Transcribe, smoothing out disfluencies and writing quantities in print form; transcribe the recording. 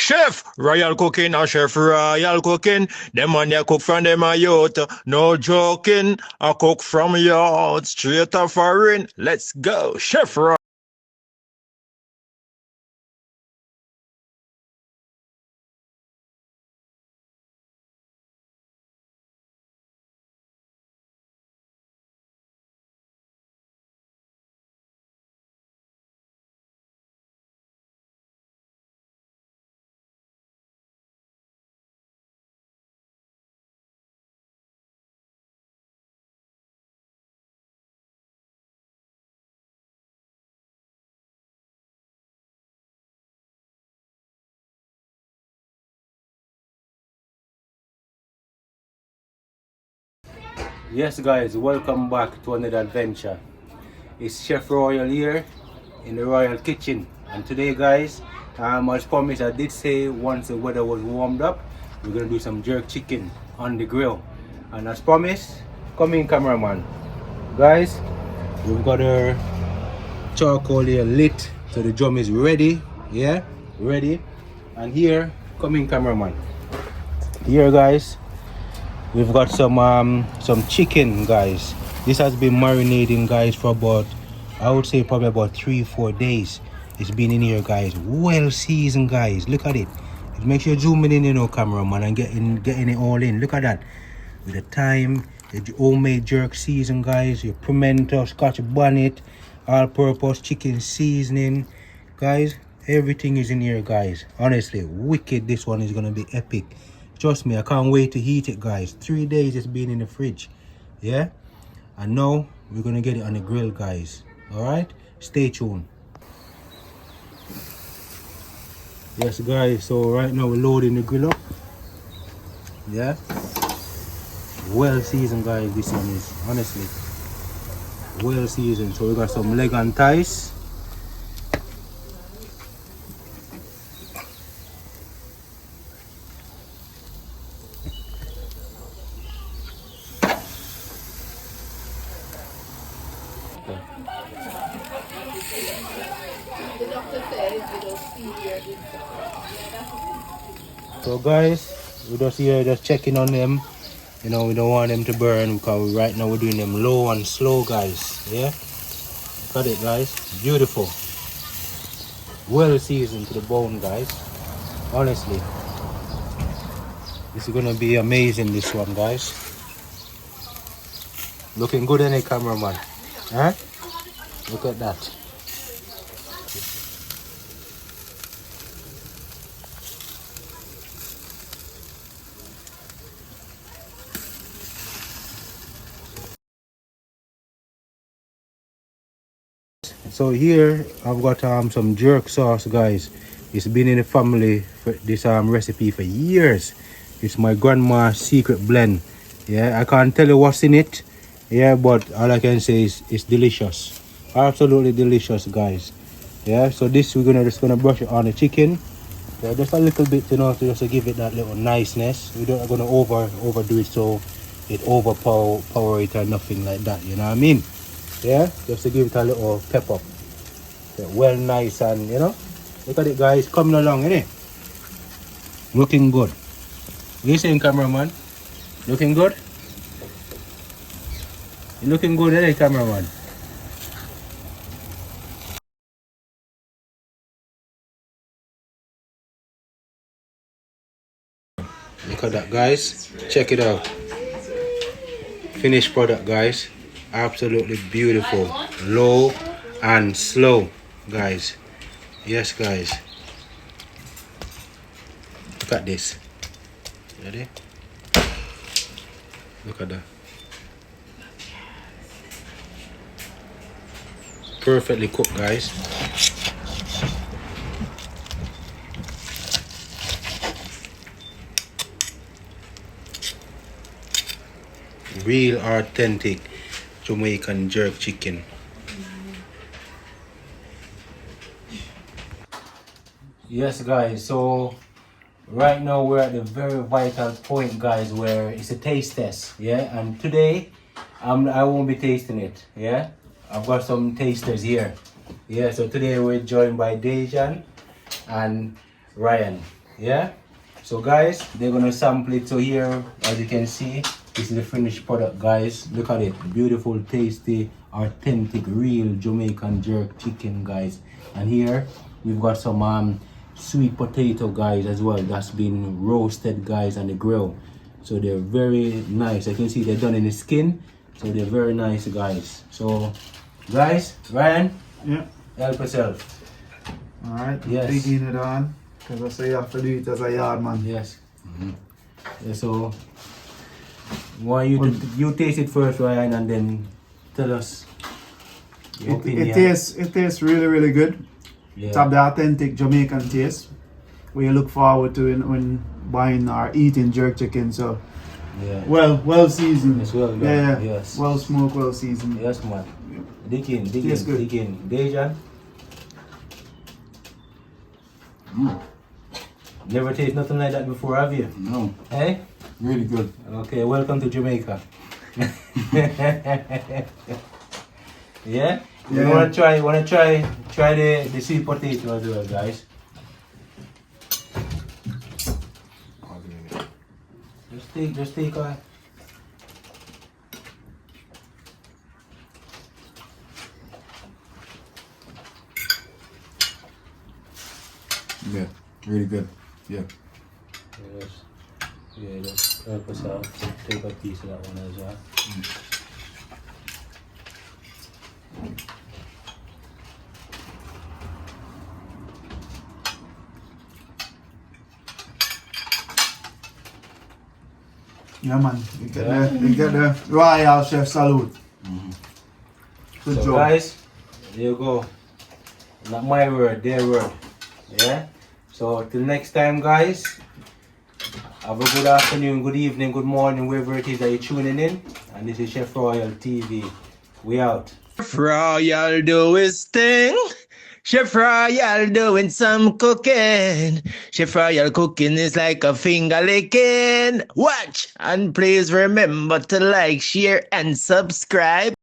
Chef Royal Cooking and Chef Royal Cooking. Them man ya cook from them a youth. No joking. I cook from youth. Straight off foreign. Let's go. Chef Royal. Yes guys, welcome back to another adventure. It's Chef Royal here in the Royal Kitchen, and today guys, as promised, I did say once the weather was warmed up, we're gonna do some jerk chicken on the grill. And as promised, come in cameraman. Guys, we've got our charcoal here lit, so the drum is ready. Yeah, ready. And here, come in cameraman. Here guys, we've got some chicken guys. This has been marinating guys for about, I would say probably about 3-4 days. It's been in here guys, well seasoned guys. Look at it. Make sure you're zooming in, you know, cameraman, and getting it all in. Look at that. With the thyme, the homemade jerk season guys, your pimento, scotch bonnet, all-purpose chicken seasoning guys. Everything is in here guys. Honestly, wicked. This one is gonna be epic. Trust me, I can't wait to heat it guys. 3 days it's been in the fridge. Yeah, and now we're gonna get it on the grill guys. All right, stay tuned. Yes guys, so right now we're loading the grill up. Yeah, well seasoned guys. This one is honestly well seasoned. So we got some leg and thighs. So guys, we just here just checking on them. You know, we don't want them to burn because right now we're doing them low and slow guys. Yeah, got it guys, beautiful, well seasoned to the bone guys. Honestly, this is gonna be amazing, this one guys. Looking good in a cameraman, huh? Look at that. So here I've got some jerk sauce guys. It's been in the family for this recipe for years. It's my grandma's secret blend. Yeah, I can't tell you what's in it. Yeah, but all I can say is it's delicious. Absolutely delicious guys. Yeah, so this we're just gonna brush it on the chicken. Yeah, just a little bit, you know, to just to give it that little niceness. We're not gonna overdo it so it overpower it or nothing like that, you know what I mean? Yeah, just to give it a little pep up. Yeah, well nice, and you know, look at it guys, coming along, innit? Looking good. Listen cameraman, looking good? You looking good, innit cameraman? Look at that guys, check it out. Finished product guys, absolutely beautiful. Low and slow guys. Yes guys, look at this. Ready? Look at that. Perfectly cooked guys. Real authentic Jamaican jerk chicken. Yes guys, so right now we're at the very vital point guys where it's a taste test. Yeah, and today I won't be tasting it. Yeah, I've got some tasters here. Yeah, so today we're joined by Dejan and Ryan. Yeah. So guys, they're gonna sample it. So here, as you can see, this is the finished product, guys. Look at it, beautiful, tasty, authentic, real Jamaican jerk chicken, guys. And here we've got some sweet potato, guys, as well. That's been roasted, guys, on the grill. So they're very nice. I can see they're done in the skin, so they're very nice, guys. So, guys, Ryan, Yeah. help yourself. Alright, Yes. digging it on. Because I say you have to do it as a yard man. Yes. Yeah, so, want you to you taste it first, Ryan, and then tell us your opinion. It tastes really, really good. Yeah. It have the authentic Jamaican taste. We look forward to it when buying or eating jerk chicken. So, Yeah. well seasoned. It's well done. Yeah, Yes. well smoked, well seasoned. Yes, man. Dig in, Tastes good. dig in. Dejan? Never tasted nothing like that before, have you? No, Eh? really good. Okay, welcome to Jamaica. Yeah? You Yeah. wanna try the sweet potato as well, guys. Just take a Yeah, really good. Yeah. yes. Yeah, just help us out. Take a piece of that one as well. Yeah, man. You get the Royal Chef salute. Good So job. guys, there you go. Not my word, their word. Yeah? So till next time, guys, have a good afternoon, good evening, good morning, wherever it is that you're tuning in. And this is Chef Royal TV. We out. Chef Royal do his thing. Chef Royal doing some cooking. Chef Royal cooking is like a finger licking. Watch and please remember to like, share, and subscribe.